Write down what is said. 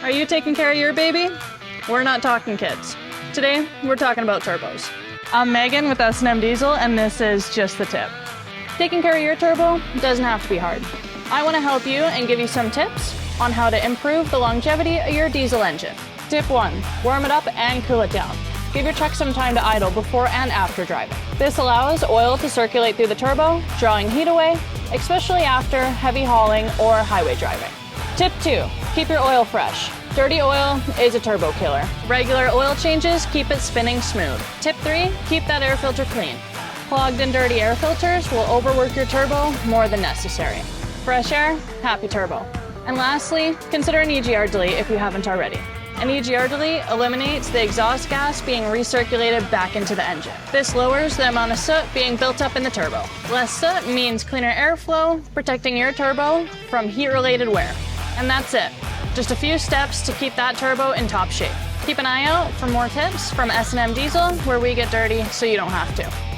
Are you taking care of your baby? We're not talking kids. Today, we're talking about turbos. I'm Megan with S&M Diesel, and this is just the tip. Taking care of your turbo doesn't have to be hard. I want to help you and give you some tips on how to improve the longevity of your diesel engine. Tip 1, warm it up and cool it down. Give your truck some time to idle before and after driving. This allows oil to circulate through the turbo, drawing heat away, especially after heavy hauling or highway driving. Tip 2, keep your oil fresh. Dirty oil is a turbo killer. Regular oil changes keep it spinning smooth. Tip 3, keep that air filter clean. Clogged and dirty air filters will overwork your turbo more than necessary. Fresh air, happy turbo. And lastly, consider an EGR delete if you haven't already. An EGR delete eliminates the exhaust gas being recirculated back into the engine. This lowers the amount of soot being built up in the turbo. Less soot means cleaner airflow, protecting your turbo from heat-related wear. And that's it. Just a few steps to keep that turbo in top shape. Keep an eye out for more tips from S&M Diesel, where we get dirty so you don't have to.